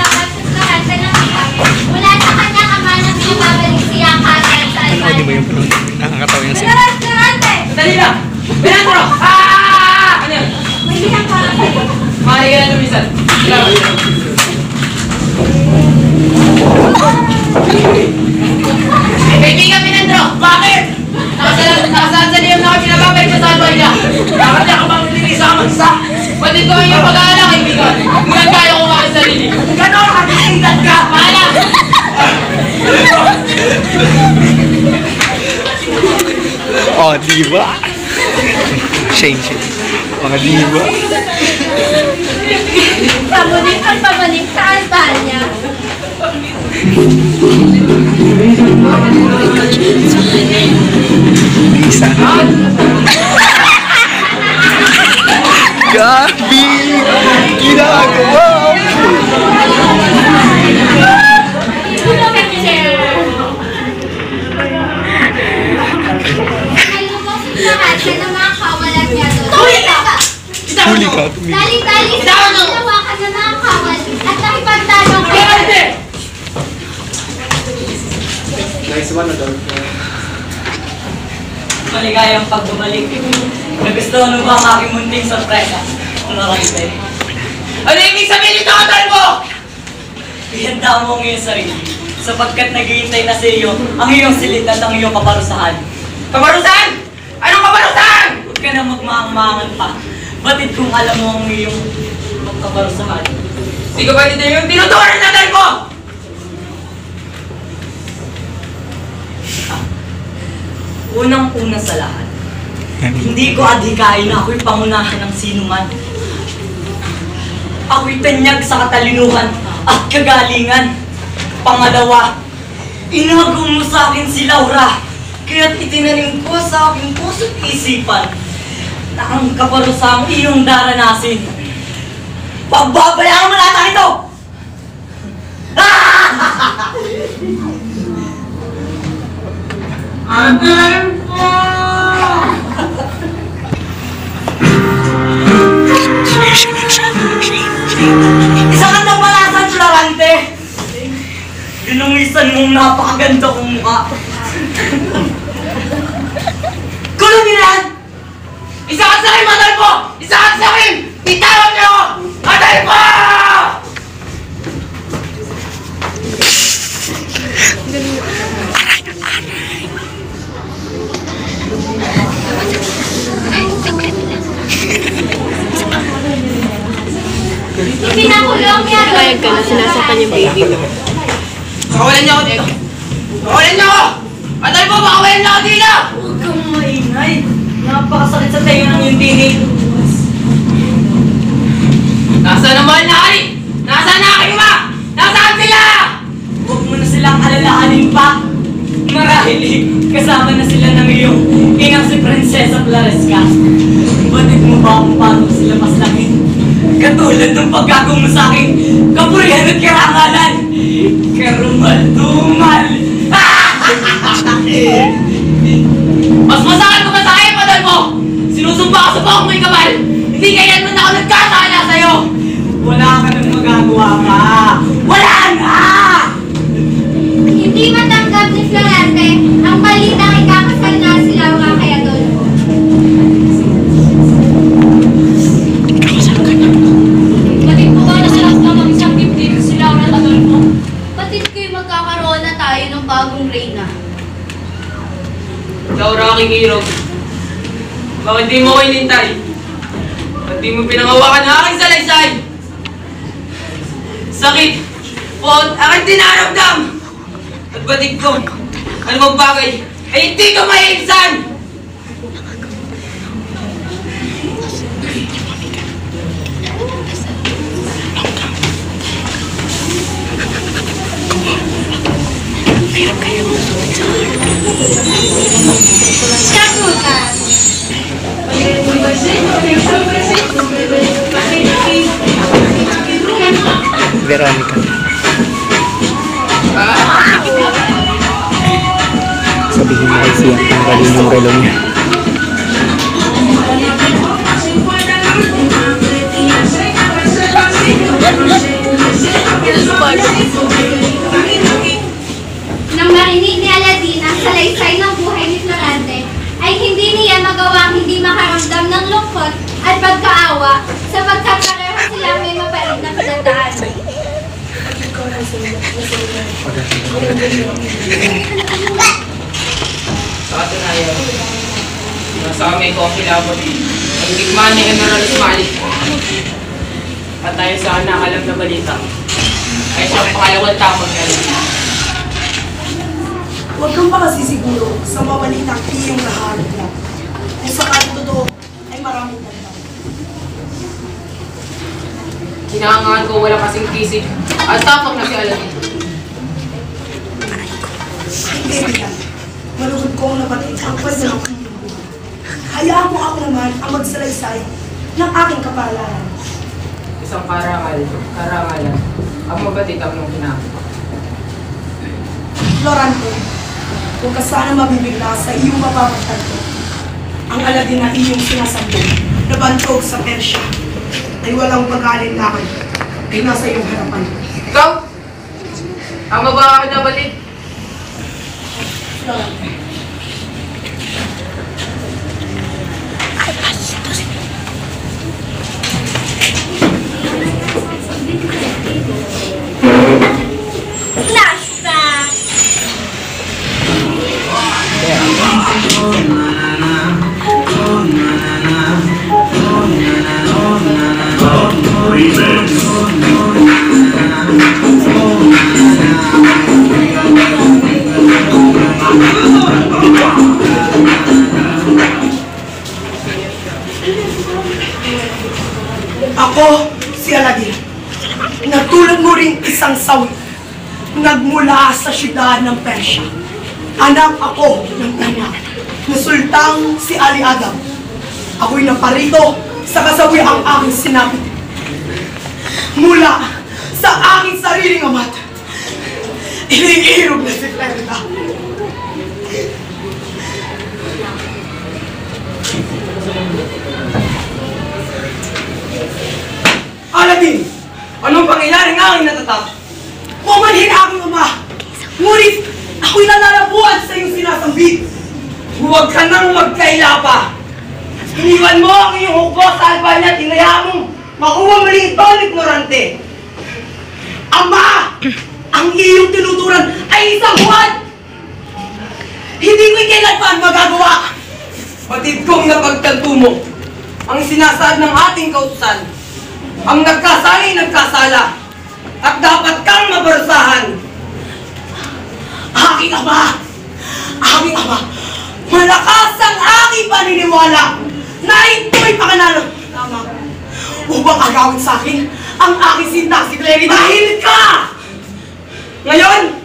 Mula sa kanyang ama nang pinabalik siya kagad sa Panahon din mo Albania. yung panahon. Nakakatawa yung sa'yo. Florante! Dali lang! Pinatro! Ah! Ano yun? May bilang para sa'yo. Maaari ka na lumisan. Salamat. Kaibigan Pinatro! Bakit? Nakasaan sa niyam na kami pinababalik sa Albania. Dapat niya ka bang nilinis sa magsa? Pati ko ang iyong pag-aalala, kaibigan. Ngunit kaya ko nga ang sarili. Ganon! Kagisingan ka! Paala! Oh, di ba? Shame. Mga di ba? Pamulit ang pabalik sa Albania. Lisa. Gabi! Ginagawa mo! Nalubos si Florante ng mga kawalan niya doon. Huli ka! Dali-dali siya ang hinawakan ng mga kawal at nakipagtanong kay Maligayang pagbumalik. Nagustuhan mo ba ang aking munting sorpresa? Mga kaibay. Ano yung ibig sabihin nito, Hotel mo? Ihanda mo ang iyong sarili sapagkat naghihintay na sa iyo ang iyong silid at ang iyong kaparusahan. Kaparusahan? Anong kaparusahan? Huwag ka na magmaang-maangan pa. Batid kung alam mo ang iyong kaparusahan. Hindi ko ba dito yung tinuturan na dahil mo? Unang-una sa lahat, hindi ko adhikain na ako'y pangunahan ng sinuman. Ako'y tanyag sa katalinuhan at kagalingan. Pangalawa, inagong mo sa akin si Laura, kaya't itinanim ko sa aking puso't isipan na ang kaparusang iyong daranasin. Pagbabayaan mo lahat ng ito! Isa ka na palasan, Florante! Dinungisan mong napakaganda kong mukha. Asa kayo matay po? Isahan sa akin! Itawag niyo ako! Matay po! Pinakulong yan! Payag ka na, sinasakan yung baby mo. Pakawalan niyo ako dito! Pakawalan niyo ako! Matay po! Pakawalan niyo ako dito! Huwag kang maingay. Napakasakit sa tayo ng yung tinig. Nasaan ang mahal na hari? Nasaan na aking ma? Nasaan sila? Huwag mo na silang alalahanin pa. Marahil kasama na sila ng iyong inang si Prinsesa Claresca. Batid mo ba kung paano sila maslangin? Katulad ng pagkagong mo sa akin, kapurihan at karangalan. Karumal-dumal. Mas masakit ko sa akin, madal mo! Sinusumpa ka sa buhok mo'y kapal! Hindi ganyan man ako nagkasala sa'yo! Wala ka nang magagawa ka. Wala na! Hindi matanggap ni Florante ang balitang ikakasal na sila mga kayadol. Batid po ba na sila namang isang dibdib sila ang natagol mo? Batid ko'y magkakaroon na tayo ng bagong reyna. Laura, aking hero. Bakit di mo ko inintay? Bakit di mo pinangawakan ng aking salaysay? Sakit! Pot! Aking dinaramdam! At batig ko, ano bang bagay ay hindi ko maiinsan! Veronica. Sabihin mo kay Sian, tanggalin yung relo niya. Nang marinig ni Aladdin ang salaysay ng buhay ni Florante, ay hindi niya magawang hindi makaramdam ng lungkot at pagkaawa sapagkat pareho sila may mapait na pinagdaan. Sa katunayan, nasa kamay ko ang kilabot ang gigmaan ni Emerald Smiley. At tayo sa nakalam na balita ay siyang pangalawang tapos niya. Huwag kang makasisiguro sa mabalitang iyong naharap lang. Kung sakali totoo, ay maraming ganda. Hinangaan ko wala kasing kisig at tapak na si Aladdin. Hindi yan. Malugod kong nabatid ang pwede ng iyong buhay. Hayaan mo ako naman ang magsalaysay ng aking kapalaran. Isang karangalan, ang mabatid ang mong kinakit. Florante, huwag ka sana mabibigla sa iyong mapapagtanto. Ang Aladdin na iyong sinasabi na bantog sa Persia ay walang pag-alinlangan ay nasa iyong harapan. Ikaw? Ang mabakakit na batid? Florante. Flashback! Ako, si Aladdin. Natulad mo rin isang sawi. Nagmula sa syudad ng Persia. Anak ako ng kanya, na sultang si Ali Adam. Ako'y naparito sa kasawi ang aking sinapit. Mula sa aking sariling amat, iniirog na si Clerda. Aladdin, anong pangyayaring aking natatap? Pumanhin aking ama, ngunit ako'y nalalabuan sa iyong sinasambit. Huwag ka nang magkaila pa. Iniwan mo ang iyong hukbo sa Albania at hinayaan mong makuha muli ito, ignorante. Ama! Ang iyong tinuturan ay isang buwan! Hindi ko kailanman magagawa! Batid kong napagtanto mo ang sinasaad ng ating kautusan. Ang nagkasala ay nagkasala at dapat kang mabarusahan. Aking ama! Aking ama! Malakas ang aking paniniwala na ito'y pakanalo. Tama. Upang agawin sa akin ang aking sinta si Clary. Tahimik ka! Ngayon,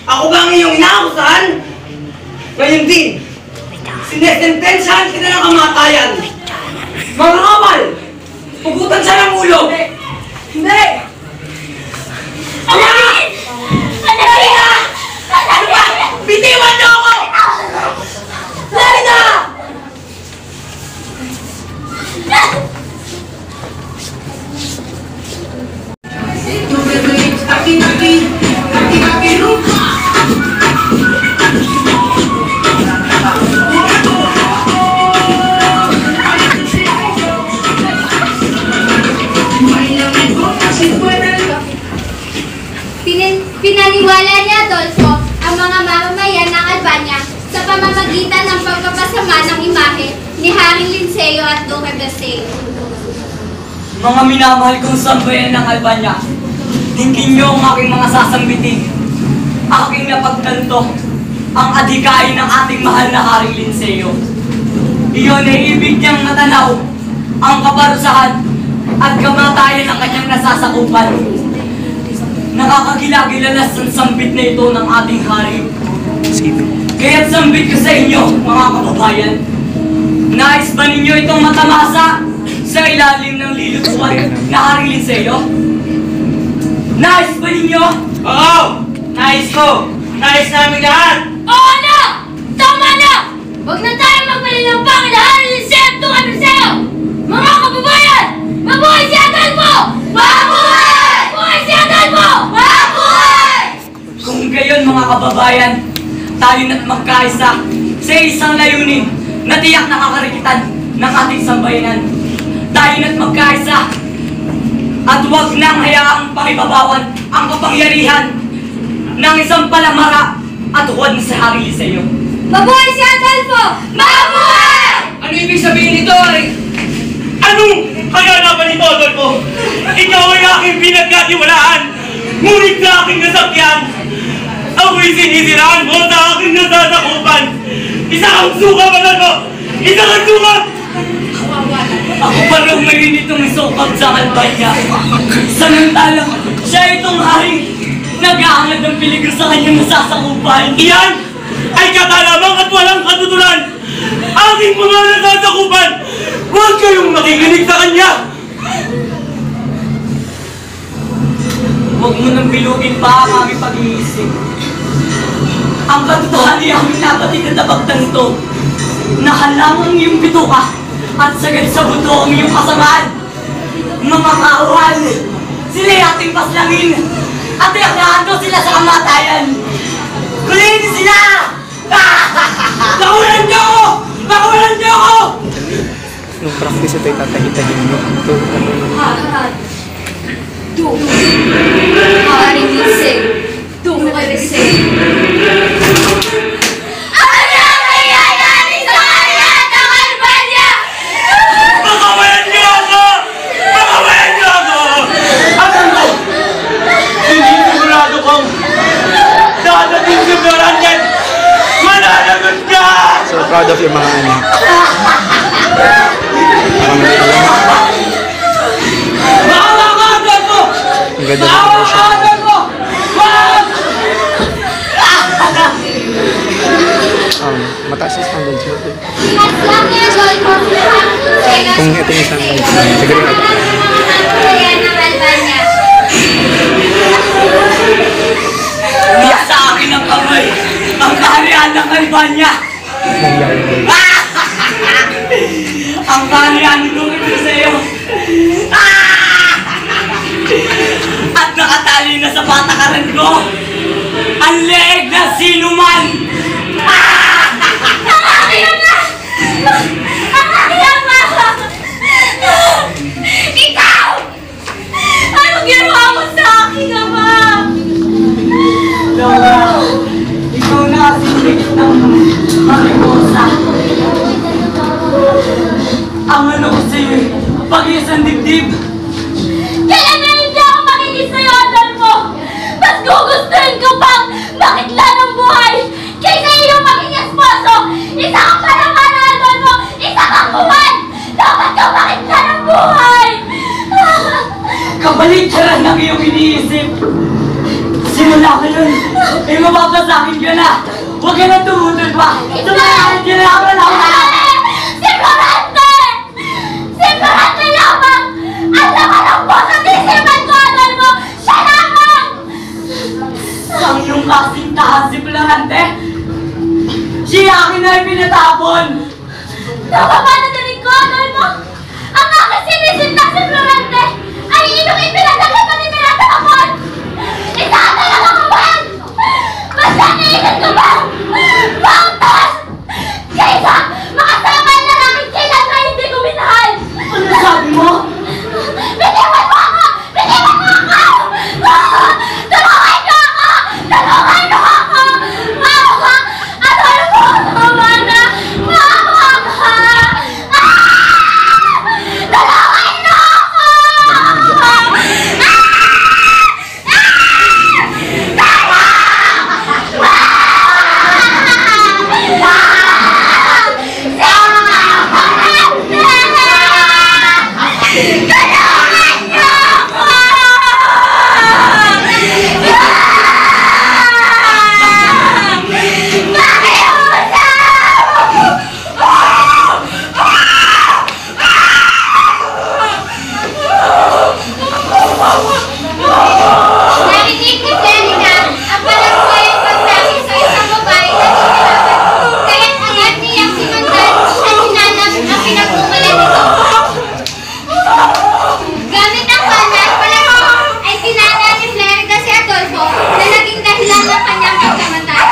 ako ba ang iyong inaakusahan? Ngayon din, sinesentensyahan kita ng kamatayan. Mga kapal, pugutan siya ng ulo. Hindi! Ama! Dali na! Ano ba? Bitiwan niyo ako! Dali na! Pinaniwala niya, Adolfo, ang mga mamamayan ng Albania sa pamamagitan ng pagpapasama ng imahe ni Haring Linceo at Duque Blaseo. Mga minamahal kong sambayan ng Albania, tingin niyo ang aking mga sasambitin. Aking napagtanto ang adhikain ng ating mahal na Haring Linceo. Iyon ay ibig niyang matanaw ang kaparusahan at kamatayan ng kanyang nasasakupan. Nakakagilagilalas ang sambit na ito ng ating hari. Kaya't sambit ko sa inyo, mga kababayan. Nais ba ninyo itong matamasa sa ilalim ng lilutuan na Haring Linceo? Nais ba ninyo? Oo! Nais ko! Nais namin lahat! Oo na! Tama na! Huwag na tayo magpalinampang ilahan ng Linceo at Duque Blaseo! Mga kababayan! Mabuhay si Adolfo! Mabuhay! Mabuhay si Adolfo! Mabuhay! Kung gayon mga kababayan, tayo na't magkaisa sa isang layunin na tiyak na kakarikitan ng ating sambayanan. Tayo na't magkaisa at huwag nang hayaang pakibabawan ang kapangyarihan ng isang palamara at huwad sa Haring Linceo. Mabuhay si Adolfo! Mabuhay! Ano ibig sabihin nito, Ari? Anong kaganapan nito, Adolfo? Ikaw ay aking pinagkatiwalaan, ngunit sa aking nasakyan, ako'y sinisiraan mo sa aking nasasakupan. Isa kang suka, Adolfo! Isa kang suka! Ako pa raw ngayon itong isukap sa Albania. Samantalang siya itong haring nag-aangad ng peligro sa kanyang nasasakupan. Iyan ay katalamang at walang katutulan. Aking mga nasasakupan, huwag kayong makikinig sa kanya. Huwag mo nang bilugin pa ang aming pag-iisip. Ang katotohanan ay aming napatid na napagtanto na halamang iyong bituka at sagad sa buto ang iyong kasamaan. Mga kaawal, sila'y ating paslangin at iaklaan ko sila sa kamatayan. Kulitin sila! Nakulan niyo ako! Nakulan niyo ako! Nung practice ito, itatahitahin mo. Ito, Haring Linceo, Duque Blaseo. Ano ang nangyayari sa kanya ng Albania? Pakawalan niyo ako! Pakawalan niyo ako! Alam ko, hindi sigurado kong dadating si Florangel! Mananagot ka! so proud of yung mga anak. Ang ganda ng emotion. Mataas yung standards mo. Pinaslang ni Adolfo Kung ito yung standards mo, siguro nga. Mamamayan ng Albania. Iyak sa akin ang kamay ang kaharian ng Albania. Ang kaharian ng Duque Blaseo. At nakatali na sa patakaran ko ang leeg na sinuman. Ang aking ama! Ang aking ama! Mariposa. Ang ano ko sa'yo, pag-iisang dibdib. Kaya nga hindi ako makinig sa'yo, Adolfo! Mas gugustuhin ko pang makitla ng buhay kaysa iyong maging esposo! Isa kang palamana, Adolfo! Isa kang buwan! Dapat kang makitla ng buhay! Kabaligtaran ng iyong iniisip. Simula ko yun, ay mapapasakin ka na. Huwag ka na tumutol pa. Tumalakan ka na ako na. Si Florante! Si Florante lamang! Ang laman ng puso at isipan ko, Adolfo! Siya lamang! Ang iyong kasing tahan si Florante. Siya akin na pinatapon. Napapanatin ko, Adolfo! Ang aking sinisinta si Florante ay inyong ipinadagat at ipinatapon! Isa ka talaga kaban! Basta nailan ko ba? Bautas! Kaysa makasama na namin kailan na hindi ko minahal! Ano sabi mo? Biniwan mo ako! Biniwan mo ako! Tulungan mo ako! Tulungan mo ako! Maawa! Adolfo! Maawa na! Maawa ka! Tulungan mo ako! Narinig ni Selena ang palaswayang pagsabi sa isang babae na tinirapan. Kaya't agad niyang sinundan at hinanap ang pinagmumulan nito. Gamit ang bala at palasway ay sinana ni Flerida si Adolfo na naging dahilan ng kanyang pagkamatay.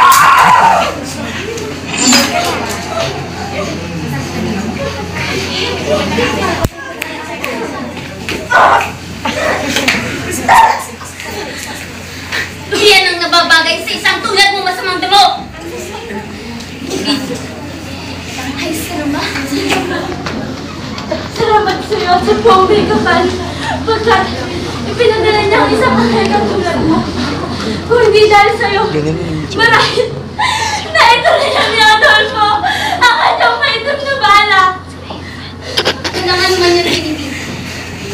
Iyan ang nababagay sa isang tulad mo masamang damo! Ay, salamat. Salamat sa'yo at sa buong may kapal. Pagkat ipinadala niya ang isang kakailang tulad mo. Kung hindi dahil sa'yo, marahil na ito rin ang ni Adolfo ang kanyang maitim na bala. Kung naman man yung tinibig,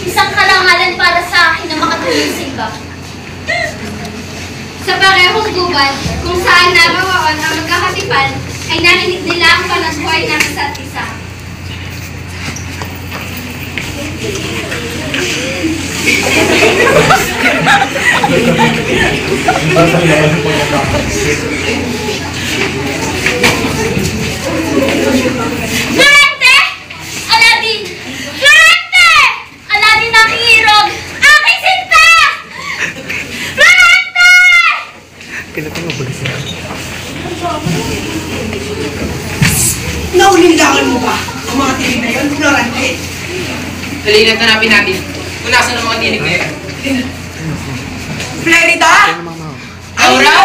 isang karangalan para sa akin na makatulong sa iba. Sa parehong gubat, kung saan naroon ang magkakatipal, ay narinig nila ang panasway ng isa't isa. Florante! Aladdin! Florante! Aladdin ang hirog! Aking sinta! Florante! Naulinlangan mo ba ang mga tinig na yun, Florante? Halina't hanapin natin kung nasa ng mga tinig na yun. Flerida! Laura!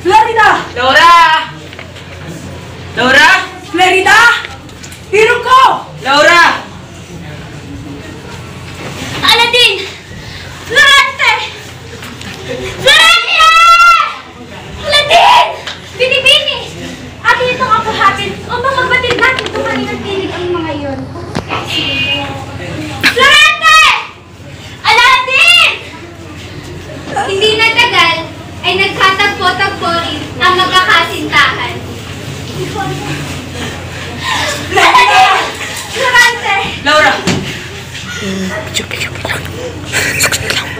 Flerida! Laura! Laura! Flerida! Hirog ko! Laura! Aladdin! Florante! Florante! Aladdin! Binibini! Atin itong apahatin upang magbatid natin tumaling ang tinig ang mga iyon. Florante! Aladdin! Hindi natagal ay nagkatagpo-tagpo rin ang magkakasintahan. Aladdin! Florante! Laura!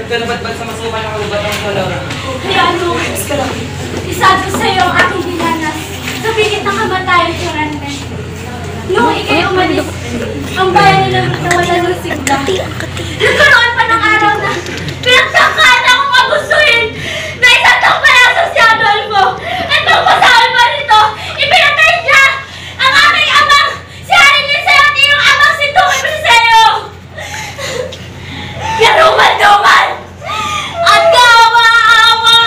Magkalabat-bat sa masuman ng kalubatan ko, Laura. Kaya ano, isado sa iyo ang aking dinanas sa pigit ng kamatayan, Florante. Noong ikay umalis, ang bayan nila nawalan ng sigla. Nagkaroon pa ng araw na pinagtangkaan akong abusuhin na isang taong palaso si Adolfo. At pagpasahal pa nito, ipinatay niya ang aking amang si Haring Liceo at iyong amang si Tungay Liceo. Karumal-dumal at kawa-awa.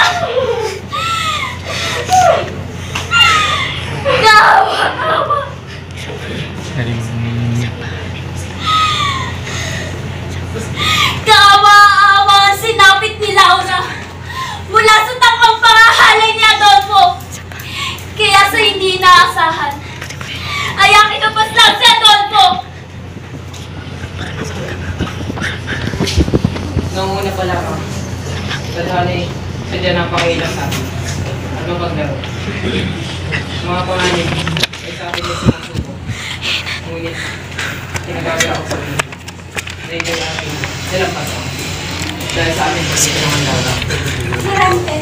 inaasahan ay ang inupas lang si Adolfo. Noong una pa lamang, tadhana'y sadya ng Panginoon sa atin. Anong paglaro? Mga panganib ay sa akin ay sinasuko. Ngunit, tinagagala ako sa akin. Dahil ay akin, nilampas ako. Dahil sa amin, kasi naman daw. Marante.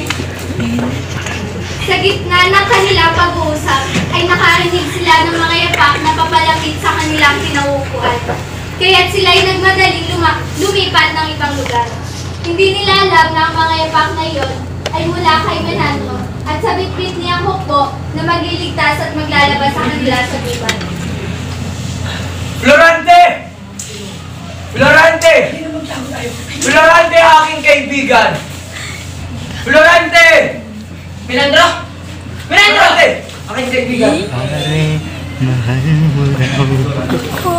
Sa gitna ng kanilang pag-uusap ay nakarinig sila ng mga yapak na papalapit sa kanilang pinauupuan. Kaya't sila ay nagmadaling lumipat ng ibang lugar. Hindi nila alam na ang mga yapak na iyon ay mula kay Menandro at sa bitbit niyang hukbo na magliligtas at maglalabas sa kanila sa gubat. Florante! Florante! Florante, aking kaibigan! Florante! Menandro! Menandro! Florante! Aking kaibigan! Pare, mahal mo raw ako.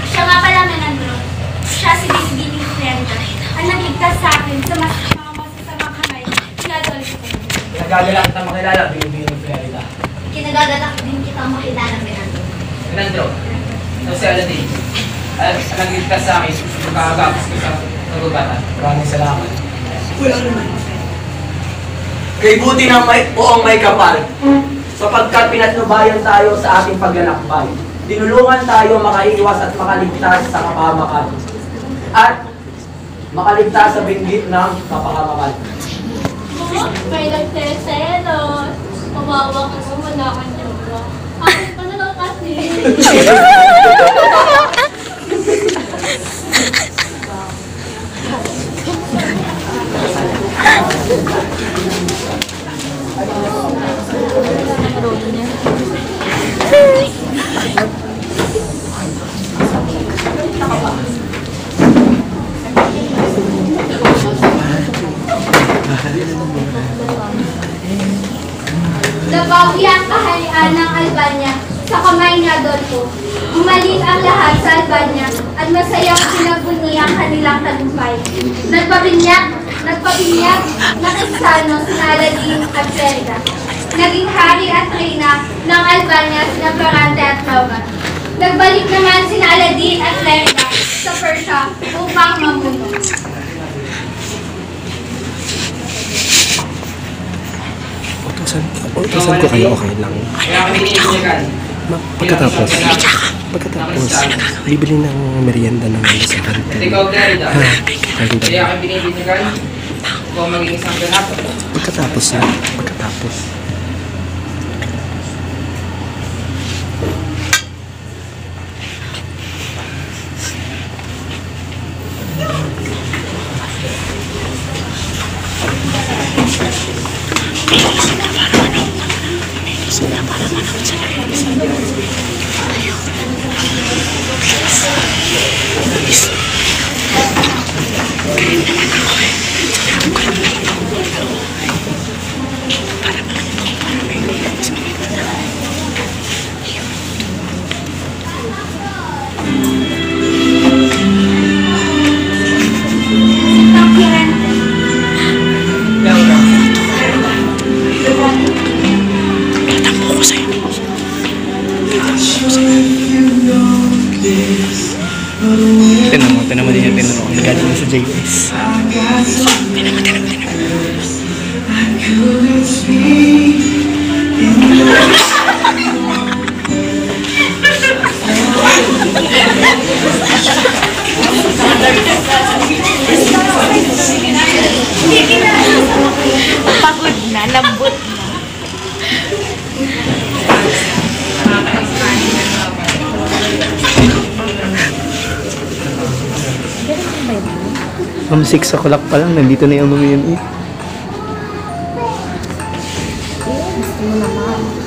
Siya nga pala, Menandro. Siya si Binibini Frenda. Ang nagligtas sa akin sa mga masasamang kamay ni Adolfo. Nagagala kita makilala, Binibini Frenda. Kinagagalak din kitang makilala, Menandro. Menandro, ito si Aladdin. At nagligtas sa akin, makakagapos ko sa nagugatan. Maraming salamat. Wala naman. Kay buti ng poong may kapal, sapagkat pinatnubayan tayo sa ating paglalakbay. Dinulungan tayo makaiwas at makaligtas sa kapahamakan. At makaligtas sa binggit ng kapahamakan. May nagseselos. Kawawa ka sa wala kang jowa. Akin pa na lang kasi. Nabawi ang kaharian ng Albania sa kamay ni Adolfo. Umalis ang lahat sa Albania at masayang pinagbuni ang kanilang tagumpay. Nagpabinyag na Kristiyano si Aladdin at Frenda. Naging hari at reyna ng Albania sina Ferrante at Laura. Nagbalik naman si Aladdin at Frenda sa Persia upang mamuno. Utusan ko kayo, okay lang. Kaya kami iniindigan. Pagkatapos, bibili ng merienda ng sa At kantin. ikaw, Clarida. Ha, Kaya kami pinibinyagan kung magiging isang ganap. pagkatapos na, pagkatapos. Tinan mo din yung tinan mo. Nagaling sa JS. Tinan mo. Pagod na, lambot na. From 6 o'clock pa lang, nandito na yung mga yan eh. Gusto mo naman.